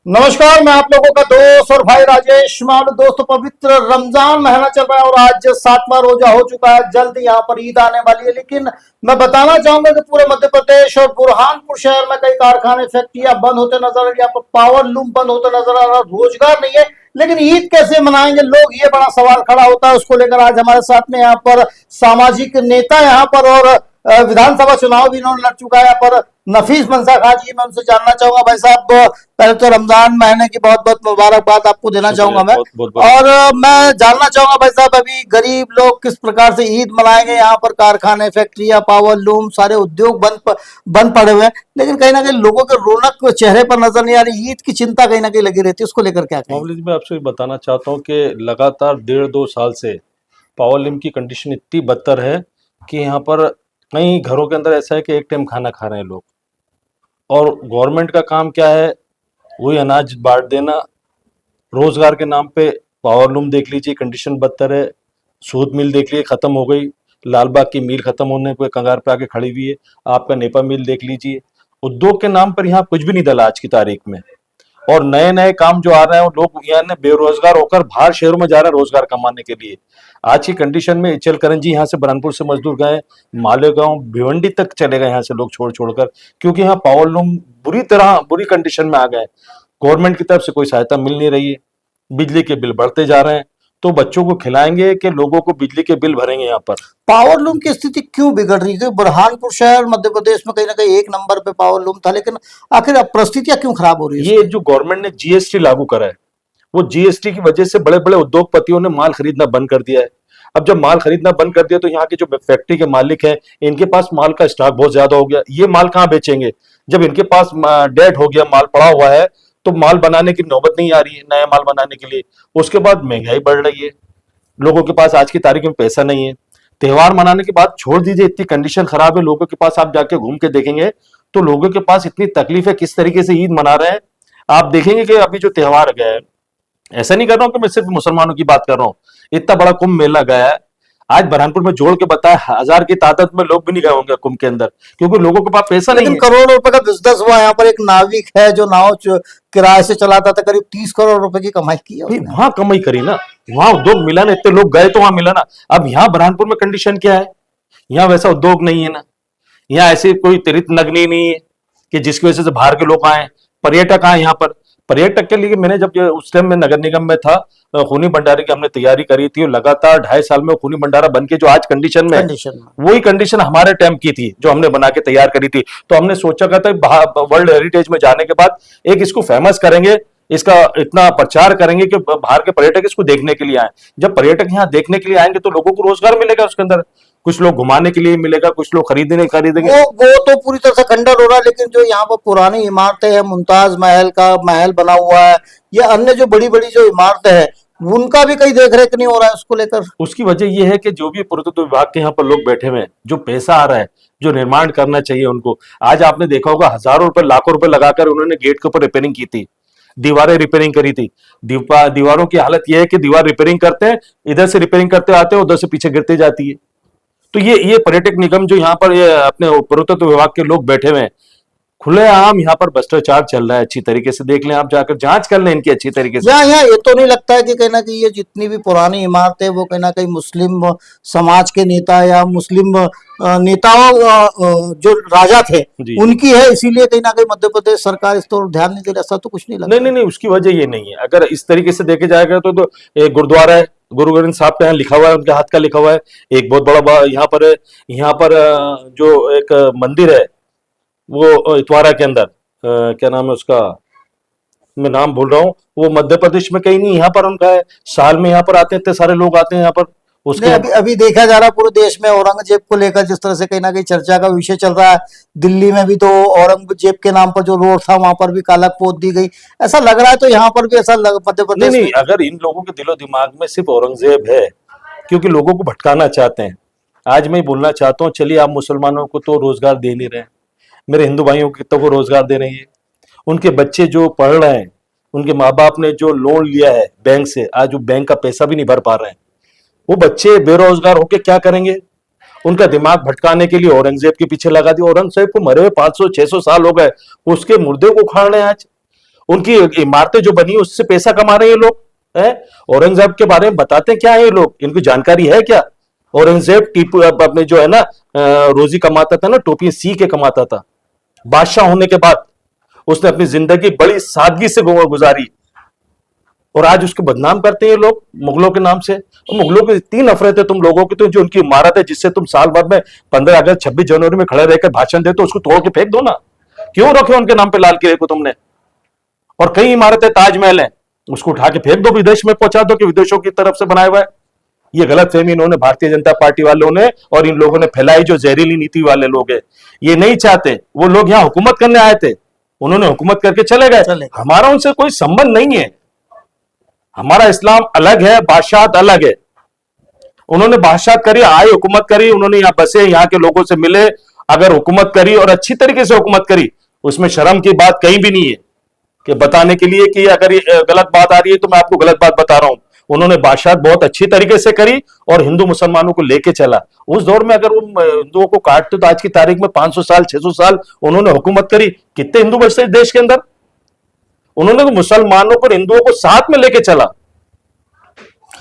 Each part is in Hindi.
नमस्कार, मैं आप लोगों का दोस्त और भाई राजेश मालू। दोस्तों, पवित्र रमजान महीना चल रहा है और आज 7वां रोजा हो चुका है। जल्द यहाँ पर ईद आने वाली है, लेकिन मैं बताना चाहूंगा कि पूरे मध्य प्रदेश और बुरहानपुर शहर में कई कारखाने फैक्ट्रियां बंद होते नजर आ रही है। यहाँ पर पावर लूम बंद होते नजर आ रहा है, रोजगार नहीं है। लेकिन ईद कैसे मनाएंगे लोग, ये बड़ा सवाल खड़ा होता है। उसको लेकर आज हमारे साथ में यहाँ पर सामाजिक नेता यहाँ पर और विधानसभा चुनाव भी इन्होंने लड़ चुका है यहाँ पर नफीस मंसा खान जी। मैं उनसे जानना चाहूंगा, भाई साहब पहले तो रमजान महीने की बहुत बहुत मुबारकबाद आपको देना चाहूंगा मैं। और मैं जानना चाहूंगा भाई साहब, अभी गरीब लोग किस प्रकार से ईद मनाएंगे। यहाँ पर कारखाने, फैक्ट्रियां, पावर लूम, सारे उद्योग बंद पड़े हुए हैं, लेकिन कहीं ना कहीं लोगों के रौनक चेहरे पर नजर नहीं आ रही। ईद की चिंता कहीं ना कहीं लगी रहती है, उसको लेकर क्या कहें? मोहम्मद जी, मैं आपसे बताना चाहता हूँ कि लगातार 1.5-2 साल से पावर लिम की कंडीशन इतनी बदतर है कि यहाँ पर कई घरों के अंदर ऐसा है कि एक टाइम खाना खा रहे हैं लोग। और गवर्नमेंट का काम क्या है? वही अनाज बांट देना। रोजगार के नाम पे पावर लूम देख लीजिए, कंडीशन बदतर है। सूद मिल देख लीजिए, खत्म हो गई। लालबाग की मिल खत्म होने पे कगार पे आके खड़ी हुई है। आपका नेपा मिल देख लीजिए। उद्योग के नाम पर यहाँ कुछ भी नहीं डला आज की तारीख में। और नए नए काम जो आ रहे हैं, और लोग यहाँ बेरोजगार होकर बाहर शहरों में जा रहे हैं रोजगार कमाने के लिए। आज की कंडीशन में इचलकरंजी जी यहाँ से बुरहानपुर से मजदूर गए, मालेगांव, भिवंडी तक चले गए यहाँ से लोग छोड़ छोड़कर, क्योंकि यहाँ पावर लूम बुरी कंडीशन में आ गए। गवर्नमेंट की तरफ से कोई सहायता मिल नहीं रही है। बिजली के बिल बढ़ते जा रहे हैं, तो बच्चों को खिलाएंगे कि लोगों को बिजली के बिल भरेंगे? यहाँ पर पावर लूम की स्थिति क्यों बिगड़ रही है? बुरहानपुर शहर मध्य प्रदेश में कहीं ना कहीं एक नंबर पे पावर लूम था, लेकिन आखिर अब परिस्थितियां क्यों खराब हो रही है? ये जो गवर्नमेंट ने जीएसटी लागू करा है, वो जीएसटी की वजह से बड़े बड़े उद्योगपतियों ने माल खरीदना बंद कर दिया है। अब जब माल खरीदना बंद कर दिया, तो यहाँ के जो फैक्ट्री के मालिक हैं, इनके पास माल का स्टॉक बहुत ज्यादा हो गया। ये माल कहाँ बेचेंगे जब इनके पास डेड हो गया, माल पड़ा हुआ है? तो माल बनाने की नौबत नहीं आ रही है नया माल बनाने के लिए। उसके बाद महंगाई बढ़ रही है, लोगों के पास आज की तारीख में पैसा नहीं है। त्योहार मनाने की बात छोड़ दीजिए, इतनी कंडीशन खराब है लोगों के पास। आप जाके घूम के देखेंगे तो लोगों के पास इतनी तकलीफ है, किस तरीके से ईद मना रहे हैं। आप देखेंगे कि अभी जो त्योहार गया है, ऐसा नहीं कर रहा हूं कि मैं सिर्फ मुसलमानों की बात कर रहा हूँ, इतना बड़ा कुंभ मेला गया है। आज बुरहानपुर में जोड़ के बताया 1000 की तादाद में लोग भी नहीं गए होंगे कुंभ के अंदर, क्योंकि लोगों के पास पैसा नहीं है। लेकिन करोड़ों रुपए का बिजनेस हुआ। यहाँ पर एक नाविक है जो नाव किराए से चलाता था, करीब 30 करोड़ रुपए की कमाई की है भाई उसने। वहां कमाई करी ना, वहां उद्योग मिला ना, इतने लोग गए तो वहां मिला ना। अब यहाँ बुरहानपुर में कंडीशन क्या है? यहाँ वैसा उद्योग नहीं है ना, यहाँ ऐसी कोई तीर्थ नगरी नहीं है कि जिसकी वजह से बाहर के लोग आए। पर्यटक आए यहाँ पर। पर्यटक के लिए मैंने जब उस टाइम में नगर निगम में था, खूनी भंडारे की हमने तैयारी करी थी, और लगातार 2.5 साल में खूनी भंडारा बन के जो आज कंडीशन में वही कंडीशन हमारे टाइम की थी जो हमने बना के तैयार करी थी। तो हमने सोचा था वर्ल्ड हेरिटेज में जाने के बाद एक इसको फेमस करेंगे, इसका इतना प्रचार करेंगे कि बाहर के पर्यटक इसको देखने के लिए आए। जब पर्यटक यहाँ देखने के लिए आएंगे तो लोगों को रोजगार मिलेगा उसके अंदर। कुछ लोग घुमाने के लिए मिलेगा, कुछ लोग खरीदेंगे। वो तो पूरी तरह से खंडर हो रहा है, लेकिन जो यहाँ पर पुरानी इमारतें हैं, मुमताज महल का महल बना हुआ है, या अन्य जो बड़ी बड़ी जो इमारतें हैं, उनका भी कहीं देख रेख नहीं हो रहा है उसको लेकर। उसकी वजह यह है कि जो भी पुरातत्व विभाग के यहाँ पर लोग बैठे हुए हैं, जो पैसा आ रहा है, जो निर्माण करना चाहिए उनको, आज आपने देखा होगा हजारों रुपए, लाखों रुपए लगाकर उन्होंने गेट के ऊपर रिपेयरिंग की थी, दीवारें रिपेयरिंग करी थी। दीवारों की हालत यह है कि दीवार रिपेयरिंग करते हैं, इधर से रिपेयरिंग करते आते हैं, उधर से पीछे गिरती जाती है। तो ये पर्यटक निगम जो यहाँ पर ये अपने पुरातत्व विभाग के लोग बैठे हुए हैं, खुलेआम यहाँ पर भ्रष्टाचार चल रहा है। अच्छी तरीके से देख लें, आप जाकर जांच कर लें इनकी अच्छी तरीके से। यहाँ ये तो नहीं लगता है कि कहीं ना कहीं ये जितनी भी पुरानी इमारतें वो कहीं ना कहीं मुस्लिम समाज के नेता या मुस्लिम नेताओं जो राजा थे उनकी है, इसीलिए कहीं ना कहीं मध्य प्रदेश सरकार इस पर ध्यान नहीं दे रहा? ऐसा तो कुछ नहीं लगता। नहीं, उसकी वजह ये नहीं है। अगर इस तरीके से देखे जाएगा तो एक गुरुद्वारा है, गुरु गोविंद साहब के यहाँ लिखा हुआ है, उनके हाथ का लिखा हुआ है। एक बहुत बड़ा यहाँ पर जो एक मंदिर है वो इतवारा के अंदर, क्या नाम है उसका, मैं नाम भूल रहा हूँ, वो मध्य प्रदेश में कहीं नहीं, यहाँ पर उनका है। साल में यहाँ पर आते हैं, इतने सारे लोग आते हैं यहाँ पर। उसके अभी देखा जा रहा है पूरे देश में औरंगजेब को लेकर जिस तरह से कहीं ना कहीं चर्चा का विषय चल रहा है। दिल्ली में भी तो औरंगजेब के नाम पर जो रोड था वहां पर भी काला पोत दी गई, ऐसा लग रहा है। तो यहाँ पर भी ऐसा मध्य प्रदेश नहीं, अगर इन लोगों के दिलो दिमाग में सिर्फ औरंगजेब है, क्योंकि लोगों को भटकाना चाहते हैं। आज मैं बोलना चाहता हूँ, चलिए आप मुसलमानों को तो रोजगार दे नहीं रहे, मेरे हिंदू भाइयों को रोजगार दे रही है। उनके बच्चे जो पढ़ रहे हैं, उनके माँ बाप ने जो लोन लिया है बैंक से, आज वो बैंक का पैसा भी नहीं भर पा रहे हैं। वो बच्चे बेरोजगार होके क्या करेंगे? उनका दिमाग भटकाने के लिए औरंगजेब के पीछे लगा दिया। औरंगजेब को मरे हुए 500-600 साल हो गए, उसके मुर्दे को उखाड़ रहे हैं आज। उनकी इमारतें जो बनी उससे पैसा कमा रहे हैं ये लोग है। औरंगजेब के बारे में बताते क्या है ये लोग, इनको जानकारी है क्या? औरंगजेब टीपू अपने जो है ना रोजी कमाता था ना, टोपी सी के कमाता था। बादशाह होने के बाद उसने अपनी जिंदगी बड़ी सादगी से गुजारी और आज उसको बदनाम करते हैं ये लोग मुगलों के नाम से। तो मुगलों की इतनी नफरत है तुम लोगों की, तो जो उनकी इमारत है जिससे तुम साल भर में 15 अगस्त 26 जनवरी में खड़े रहकर भाषण देते हो, उसको तोड़ के फेंक दो ना। क्यों रखे उनके नाम पे लाल किले को तुमने? और कई इमारतें ताजमहल है, उसको उठा के फेंक दो, विदेश में पहुंचा दो कि विदेशों की तरफ से बनाया हुआ है। ये गलत फहमी इन्होंने भारतीय जनता पार्टी वालों ने और इन लोगों ने फैलाई, जो जहरीली नीति वाले लोग हैं। ये नहीं चाहते, वो लोग यहाँ हुकूमत करने आए थे, उन्होंने हुकूमत करके चले गए। हमारा उनसे कोई संबंध नहीं है, हमारा इस्लाम अलग है, बादशाहत अलग है। उन्होंने बादशाहत करी, आए हुकूमत करी, उन्होंने यहाँ बसे, यहाँ के लोगों से मिले, अगर हुकूमत करी और अच्छी तरीके से हुकूमत करी, उसमें शर्म की बात कहीं भी नहीं है कि बताने के लिए कि अगर ये गलत बात आ रही है तो मैं आपको गलत बात बता रहा हूं। उन्होंने बादशाहत बहुत अच्छी तरीके से करी और हिंदू मुसलमानों को लेके चला। उस दौर में अगर वो हिंदुओं को काटते तो आज की तारीख में 500 साल 600 साल उन्होंने हुकूमत करी, कितने हिंदू बचते देश के अंदर? उन्होंने तो मुसलमानों को हिंदुओं को साथ में लेके चला।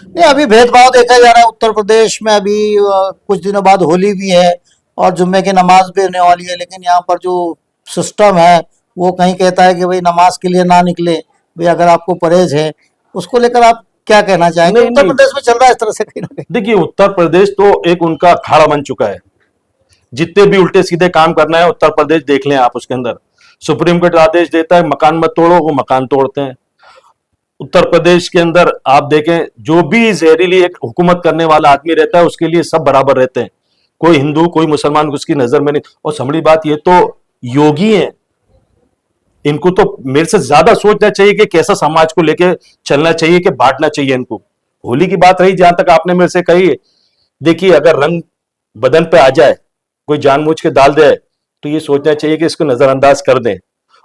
नहीं, अभी भेदभाव देखा जा रहा है उत्तर प्रदेश में। अभी कुछ दिनों बाद होली भी है और जुम्मे की नमाज भी होने वाली है, लेकिन यहाँ पर जो सिस्टम है वो कहीं कहता है कि भाई नमाज के लिए ना निकले, भाई अगर आपको परहेज है। उसको लेकर आप क्या कहना चाहेंगे? उत्तर प्रदेश में चल रहा है इस तरह से कहीं ना कहीं। देखिए, उत्तर प्रदेश तो एक उनका अखाड़ा बन चुका है। जितने भी उल्टे सीधे काम करना है उत्तर प्रदेश देख लें आप, उसके अंदर सुप्रीम कोर्ट आदेश देता है मकान मत तोड़ो, वो मकान तोड़ते हैं। उत्तर प्रदेश के अंदर आप देखें, जो भी जहरीली एक हुकूमत करने वाला आदमी रहता है उसके लिए सब बराबर रहते हैं, कोई हिंदू कोई मुसलमान उसकी नजर में नहीं। और समझी बात, ये तो योगी हैं, इनको तो मेरे से ज्यादा सोचना चाहिए कि कैसा समाज को लेके चलना चाहिए, कि बांटना चाहिए इनको। होली की बात रही, जहां तक आपने मेरे से कही, देखिए अगर रंग बदन पे आ जाए, कोई जानबूझ के डाल दे, तो ये सोचना चाहिए कि इसको नजरअंदाज कर दें।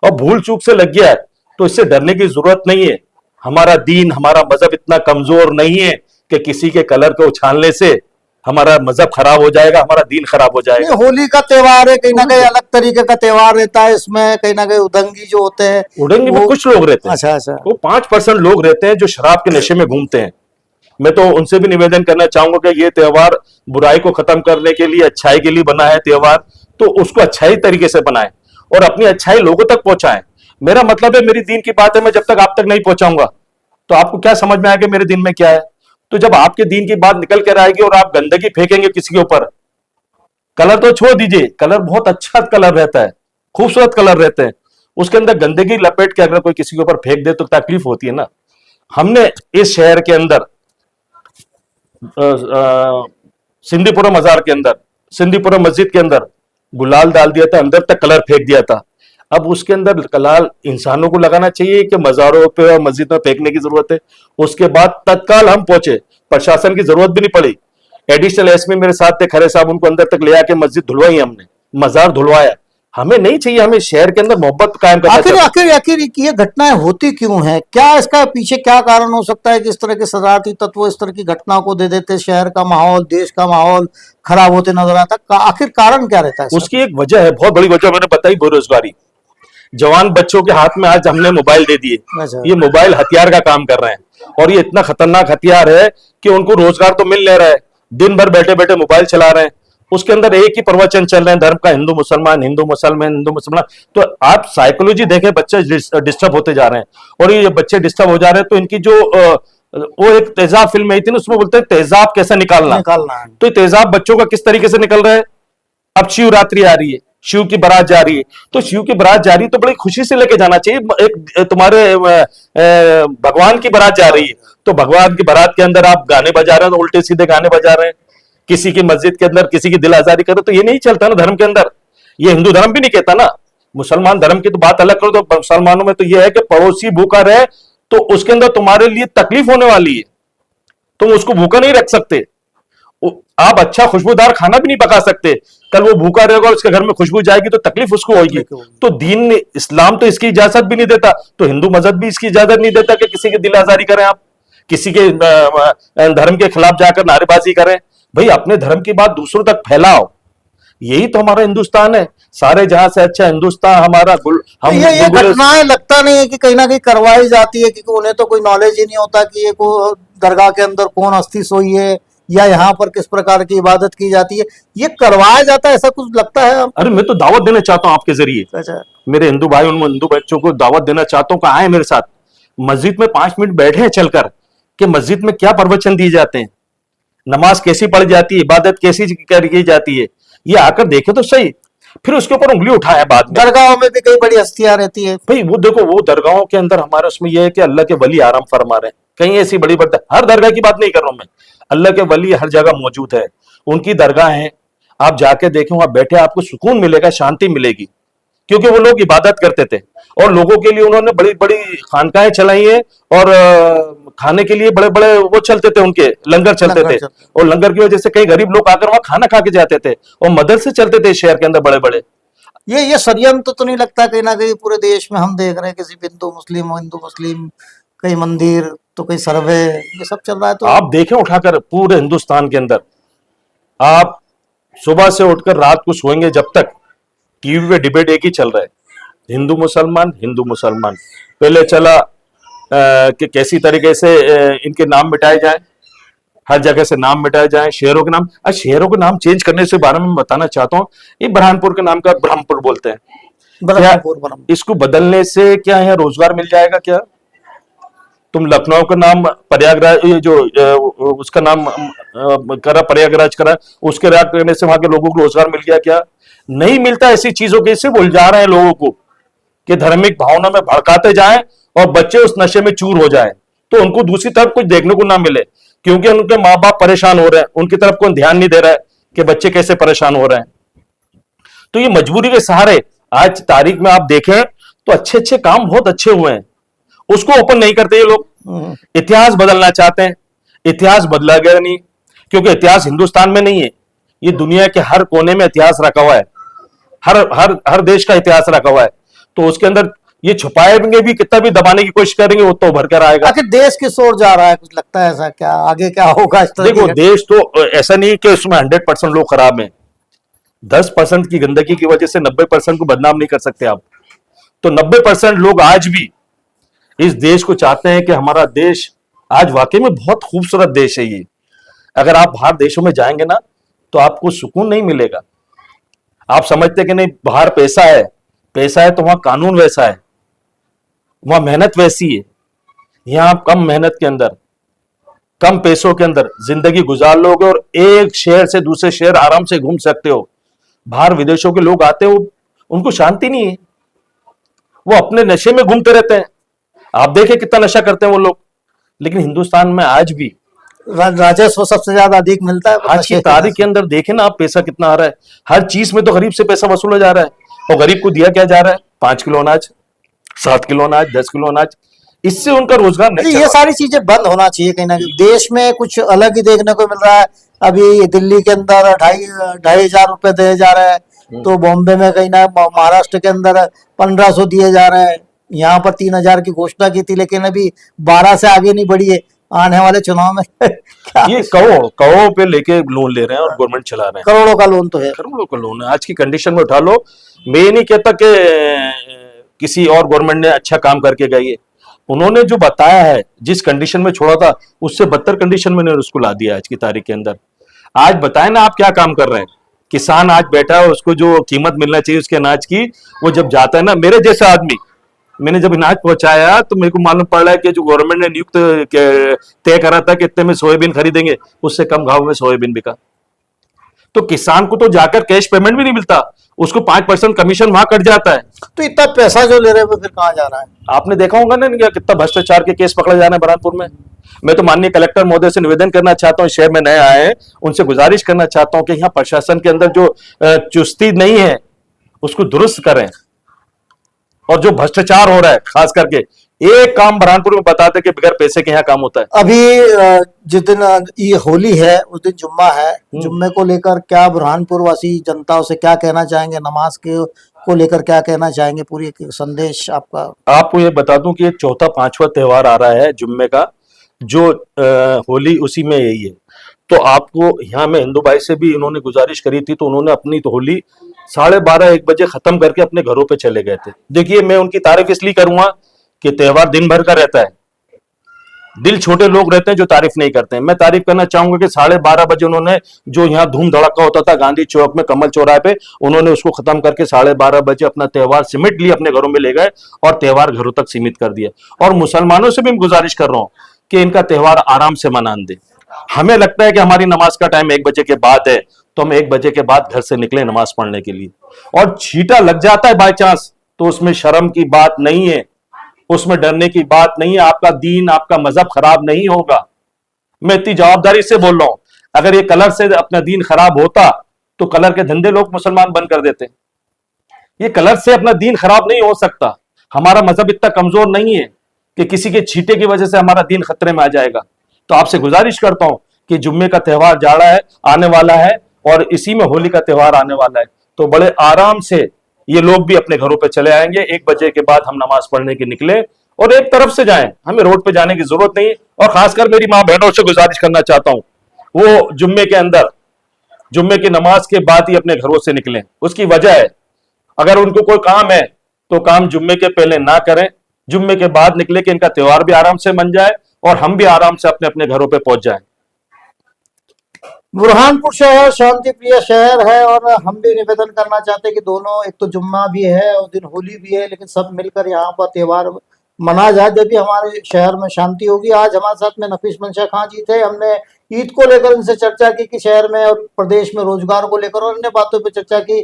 और भूल चूक से लग गया है तो इससे डरने की जरूरत नहीं है। हमारा दीन, हमारा मजहब इतना कमजोर नहीं है कि किसी के कलर को उछालने से हमारा मजहब खराब हो जाएगा, हमारा दीन खराब हो जाएगा। होली का त्योहार है, कहीं ना कहीं अलग तरीके का त्योहार रहता है। इसमें कहीं ना कहीं उदंगी जो होते हैं, उड़ंगी में कुछ लोग रहते हैं, अच्छा, वो 5% लोग रहते हैं जो शराब के नशे में घूमते हैं। मैं तो उनसे भी निवेदन करना चाहूंगा कि ये त्योहार बुराई को खत्म करने के लिए, अच्छाई के लिए बना है त्योहार, तो उसको अच्छाई तरीके से बनाएं और अपनी अच्छाई लोगों तक पहुंचाएं। मेरा मतलब है, मेरी दीन की बात है, मैं जब तक आप तक नहीं पहुंचाऊंगा तो आपको क्या समझ में आएगा मेरे दीन में क्या है? तो जब आपके दीन की बात निकल कर आएगी और आप गंदगी फेंकेंगे किसी के ऊपर, कलर तो छोड़ दीजिए, कलर बहुत अच्छा कलर रहता है, खूबसूरत कलर रहते हैं, उसके अंदर गंदगी लपेट के अगर कोई किसी के ऊपर फेंक दे तो तकलीफ होती है ना। हमने इस शहर के अंदर सिंदीपुरम मजार के अंदर, सिंदीपुरम मस्जिद के अंदर गुलाल डाल दिया था, अंदर तक कलर फेंक दिया था। अब उसके अंदर कलाल इंसानों को लगाना चाहिए कि मजारों पे और मस्जिद में फेंकने की जरूरत है? उसके बाद तत्काल हम पहुंचे, प्रशासन की जरूरत भी नहीं पड़ी। एडिशनल एसपी मेरे साथ थे, खरे साहब, उनको अंदर तक ले आके मस्जिद धुलवाई हमने, मजार धुलवाया। हमें नहीं चाहिए, हमें शहर के अंदर मोहब्बत कायम करना चाहिए। आखिर ये घटनाएं होती क्यों हैं? क्या इसका पीछे क्या कारण हो सकता है कि इस तरह के शरारती तत्व इस तरह की घटनाओं को दे देते, शहर का माहौल, देश का माहौल खराब होते नजर आता? आखिर कारण क्या रहता है? उसकी एक वजह है, बहुत बड़ी वजह मैंने बताई, बेरोजगारी। जवान बच्चों के हाथ में आज हमने मोबाइल दे दिए, ये मोबाइल हथियार का काम कर रहे हैं और ये इतना खतरनाक हथियार है कि उनको रोजगार तो मिल नहीं रहा है, दिन भर बैठे बैठे मोबाइल चला रहे हैं। उसके अंदर एक ही प्रवचन चल रहे हैं धर्म का, हिंदू मुसलमान हिंदू मुसलमान हिंदू मुसलमान। तो आप साइकोलॉजी देखें, बच्चे डिस्टर्ब होते जा रहे हैं और ये बच्चे डिस्टर्ब हो जा रहे हैं। तो इनकी जो वो एक तेजाब फिल्म आई थी ना, उसमें बोलते हैं तेजाब कैसे निकालना है। तो तेजाब बच्चों का किस तरीके से निकल रहा है? अब शिवरात्रि आ रही है, शिव की बारात जा रही है, तो शिव की बारात जा रही है तो बड़ी खुशी से लेके जाना चाहिए। एक तुम्हारे भगवान की बारात जा रही है तो भगवान की बारात के अंदर आप गाने बजा रहे हैं, तो उल्टे सीधे गाने बजा रहे हैं, किसी की मस्जिद के अंदर किसी की दिल आजारी करो, तो ये नहीं चलता ना धर्म के अंदर। ये हिंदू धर्म भी नहीं कहता ना। मुसलमान धर्म की तो बात अलग करो, तो मुसलमानों में तो ये है कि पड़ोसी भूखा रहे तो उसके अंदर तुम्हारे लिए तकलीफ होने वाली है, तुम उसको भूखा नहीं रख सकते। आप अच्छा खुशबूदार खाना भी नहीं पका सकते, कल वो भूखा रहेगा और उसके घर में खुशबू जाएगी तो तकलीफ उसको होगी। तो दीन इस्लाम तो इसकी इजाजत भी नहीं देता, तो हिंदू मजहब भी इसकी इजाजत नहीं देता कि किसी की दिल आजारी करें, आप किसी के धर्म के खिलाफ जाकर नारेबाजी करें। भाई अपने धर्म की बात दूसरों तक फैलाओ। यही तो हमारा हिंदुस्तान है। सारे जहां से अच्छा हिंदुस्तान हमारा हम ये गुलगुले- घटनाएं लगता नहीं है कि कहीं ना कहीं करवाई जाती है, क्योंकि उन्हें तो कोई नॉलेज ही नहीं होता कि ये को दरगाह के अंदर कौन अस्थि सोई है या यहाँ पर किस प्रकार की इबादत की जाती है, ये करवाया जाता है, ऐसा कुछ लगता है आपको? अरे मैं तो दावत देना चाहता हूँ आपके जरिए, अच्छा। मेरे हिंदू भाई उन हिंदू बच्चों को दावत देना चाहता हूँ कि आए मेरे साथ मस्जिद में 5 मिनट बैठे हैं चलकर, कि मस्जिद में क्या प्रवचन दिए जाते हैं, नमाज कैसी पढ़ी जाती है, इबादत कैसी की जाती है, ये आकर देखे तो सही। फिर उसके ऊपर उंगली उठाया बाद में। दरगाहों में भी कई बड़ी हस्तियां रहती है। भाई वो देखो, वो दरगाहों के अंदर हमारे उसमें यह है कि अल्लाह के वली आराम फरमा रहे हैं, कहीं ऐसी बड़ी बड़ी हर दरगाह की बात नहीं कर रहा हूं मैं, अल्लाह के वली हर जगह मौजूद है, उनकी दरगाह है, आप जाके देखें, वहां बैठे आपको सुकून मिलेगा, शांति मिलेगी, क्योंकि वो लोग इबादत करते थे और लोगों के लिए उन्होंने बड़ी बड़ी खानकाहें चलाई हैं, और खाने के लिए बड़े बड़े वो चलते थे, उनके लंगर चलते लंगर थे, चलते। और लंगर की वजह से कई गरीब लोग आकर वहां खाना खा के जाते थे, और मदरसे चलते थे शहर के अंदर बड़े बड़े। ये षड्यंत्र तो नहीं लगता कहीं ना कहीं पूरे देश में हम देख रहे हैं, किसी हिंदू मुस्लिम कई मंदिर तो कई सर्वे, ये सब चल रहा है तो आप देखें उठाकर पूरे हिंदुस्तान के अंदर, आप सुबह से उठकर रात को सोएंगे जब तक, टीवी पे डिबेट एक ही चल रहा है, हिंदू मुसलमान। पहले चला कि कैसी तरीके से इनके नाम मिटाए जाएं, हर जगह से नाम मिटाए जाएं, शहरों के नाम, आज शहरों के नाम चेंज करने से बारे में मैं बताना चाहता हूं। ये बुरहानपुर के नाम का ब्रह्मपुर बोलते हैं, ब्रह्मपुर इसको बदलने से क्या यहाँ रोजगार मिल जाएगा क्या? तुम लखनऊ का नाम प्रयागराज, ये जो उसका नाम करा प्रयागराज करा, उसके राज करने से वहां के लोगों को रोजगार मिल गया क्या? नहीं मिलता। ऐसी चीजों के से भूल जा रहे हैं लोगों को कि धार्मिक भावना में भड़काते जाएं और बच्चे उस नशे में चूर हो जाएं, तो उनको दूसरी तरफ कुछ देखने को ना मिले, क्योंकि उनके माँ बाप परेशान हो रहे हैं, उनकी तरफ कोई ध्यान नहीं दे रहा है कि बच्चे कैसे परेशान हो रहे हैं। तो ये मजबूरी के सहारे आज तारीख में आप देखें तो अच्छे अच्छे काम बहुत अच्छे हुए हैं, उसको ओपन नहीं करते ये लोग। इतिहास बदलना चाहते हैं, इतिहास बदला गया नहीं, क्योंकि इतिहास हिंदुस्तान में नहीं है, ये दुनिया के हर कोने में इतिहास रखा हुआ है, हर हर हर देश का इतिहास रखा हुआ है, तो उसके अंदर ये छुपाएंगे भी, कितना भी दबाने की कोशिश करेंगे वो तो उभर कर आएगा। आखिर देश किस ओर जा रहा है, कुछ लगता है ऐसा? क्या आगे क्या होगा इस तरह देखो की? देश तो ऐसा नहीं कि उसमें 100% लोग खराब हैं, 10% की गंदगी की वजह से 90% को बदनाम नहीं कर सकते आप। तो 90% लोग आज भी इस देश को चाहते हैं कि हमारा देश आज वाकई में बहुत खूबसूरत देश है ये। अगर आप बाहर देशों में जाएंगे ना तो आपको सुकून नहीं मिलेगा। आप समझते हैं कि नहीं, बाहर पैसा है तो वहां कानून वैसा है, वहां मेहनत वैसी है। यहां आप कम मेहनत के अंदर, कम पैसों के अंदर जिंदगी गुजार लोगे और एक शहर से दूसरे शहर आराम से घूम सकते हो। बाहर विदेशों के लोग आते हो, उनको शांति नहीं है, वो अपने नशे में घूमते रहते हैं। आप देखें कितना नशा करते हैं वो लोग। लेकिन हिंदुस्तान में आज भी राजस्व सबसे ज्यादा अधिक मिलता है आज की तारीख के अंदर देखें ना आप, पैसा कितना आ रहा है, हर चीज में तो गरीब से पैसा वसूला जा रहा है, और गरीब को दिया क्या जा रहा है? 5 किलो अनाज, 7 किलो अनाज, 10 किलो अनाज, इससे उनका रोजगार नहीं। ये सारी चीजें बंद होना चाहिए कहीं ना कहीं। देश में कुछ अलग ही देखने को मिल रहा है। अभी दिल्ली के अंदर 2,500 रुपए दिए जा रहे हैं, तो बॉम्बे में कहीं ना, महाराष्ट्र के अंदर 1,500 दिए जा रहे हैं। यहाँ पर 3,000 की घोषणा की थी, लेकिन अभी 12 से आगे नहीं बढ़ी है। आने वाले चुनाव में क्या ये करोड़ों पे लेके लोन ले रहे हैं और गवर्नमेंट चला रहे हैं। करोड़ों का लोन तो है, करोड़ों का लोन है आज की कंडीशन में, उठा लो। मैं ये नहीं कहता कि किसी और गवर्नमेंट ने अच्छा काम करके गई है, उन्होंने जो बताया है, जिस कंडीशन में छोड़ा था उससे बदतर कंडीशन में उसको ला दिया आज की तारीख के अंदर। आज बताए ना आप क्या काम कर रहे हैं। किसान आज बैठा है, उसको जो कीमत मिलना चाहिए उसके अनाज की, वो जब जाता है ना, मेरे जैसा आदमी, मैंने जब अनाज पहुंचाया तो मेरे को मालूम पड़ रहा है कि जो गवर्नमेंट ने नियुक्त तय करा था कि इतने में सोयाबीन खरीदेंगे, उससे कम भाव में सोयाबीन बिका। तो किसान को तो जाकर कैश पेमेंट भी नहीं मिलता, उसको 5% कमीशन वहां कट जाता है। तो इतना पैसा जो ले रहे हैं वो फिर कहाँ जा रहा है? आपने देखा होगा ना कितना भ्रष्टाचार के केस पकड़े जा रहे हैं बुरहानपुर में। मैं तो माननीय कलेक्टर महोदय से निवेदन करना चाहता हूँ, शहर में नए आए हैं, उनसे गुजारिश करना चाहता हूँ कि यहाँ प्रशासन के अंदर जो चुस्ती नहीं है उसको दुरुस्त करें, और जो भ्रष्टाचार हो रहा है खास करके, एक काम बुरहानपुर में बताते कि बगैर पैसे के यहाँ काम होता है। अभी जिस दिन ये होली है उस दिन जुम्मा है, जुम्मे को लेकर क्या बुरहानपुर वासी जनताओं से क्या कहना चाहेंगे? नमाज के को लेकर क्या कहना चाहेंगे? पूरी एक संदेश आपका। आपको ये बता दूं कि ये चौथा 5वां त्योहार आ रहा है जुम्मे का, जो होली उसी में यही है। तो आपको यहाँ मैं हिंदू भाई से भी इन्होंने गुजारिश करी थी, तो उन्होंने अपनी तो होली 12:30-1 बजे खत्म करके अपने घरों पे चले गए थे। देखिए, मैं उनकी तारीफ इसलिए करूंगा कि त्योहार दिन भर का रहता है, दिल छोटे लोग रहते हैं जो तारीफ नहीं करते हैं। मैं तारीफ करना चाहूंगा कि 12:30 बजे उन्होंने जो यहाँ धूम धड़का होता था गांधी चौक में कमल चौराहे पे, उन्होंने उसको खत्म करके 12:30 बजे अपना त्योहार सिमट लिए, अपने घरों में ले गए और त्योहार घरों तक सीमित कर दिया। और मुसलमानों से भी मैं गुजारिश कर रहा हूं कि इनका त्योहार आराम से मनाने दे। हमें लगता है कि हमारी नमाज का टाइम 1 बजे के बाद है, तो हम 1 बजे के बाद घर से निकले नमाज पढ़ने के लिए, और छींटा लग जाता है बाय चांस, तो उसमें शर्म की बात नहीं है, उसमें डरने की बात नहीं है। आपका दीन, आपका मजहब खराब नहीं होगा। मैं इतनी जवाबदारी से बोल रहा हूं, अगर ये कलर से अपना दीन खराब होता तो कलर के धंधे लोग मुसलमान बंद कर देते। ये कलर से अपना दीन खराब नहीं हो सकता। हमारा मजहब इतना कमजोर नहीं है कि किसी के छींटे की वजह से हमारा दीन खतरे में आ जाएगा। तो आपसे गुजारिश करता हूं कि जुम्मे का त्योहार जाड़ा है, आने वाला है, और इसी में होली का त्योहार आने वाला है, तो बड़े आराम से ये लोग भी अपने घरों पे चले आएंगे। 1 बजे के बाद हम नमाज पढ़ने के निकले और एक तरफ से जाएं, हमें रोड पे जाने की जरूरत नहीं। और खासकर मेरी माँ बहनों से गुजारिश करना चाहता हूं, वो जुम्मे के अंदर, जुम्मे की नमाज के बाद ही अपने घरों से निकलें। उसकी वजह है, अगर उनको कोई काम है तो काम जुम्मे के पहले ना करें, जुम्मे के बाद निकले कि इनका त्योहार भी आराम से बन जाए और हम भी आराम से अपने अपने घरों पे पहुंच जाएं। बुरहानपुर शहर शांति प्रिय शहर है, और हम भी निवेदन करना चाहते हैं कि दोनों, एक तो जुम्मा भी है और दिन होली भी है, लेकिन सब मिलकर यहाँ पर त्योहार मना जाए, जब भी हमारे शहर में शांति होगी। आज हमारे साथ में नफीस मंशा खां जी थे। हमने ईद को लेकर इनसे चर्चा की कि शहर में और प्रदेश में रोजगार को लेकर और अन्य बातों पर चर्चा की।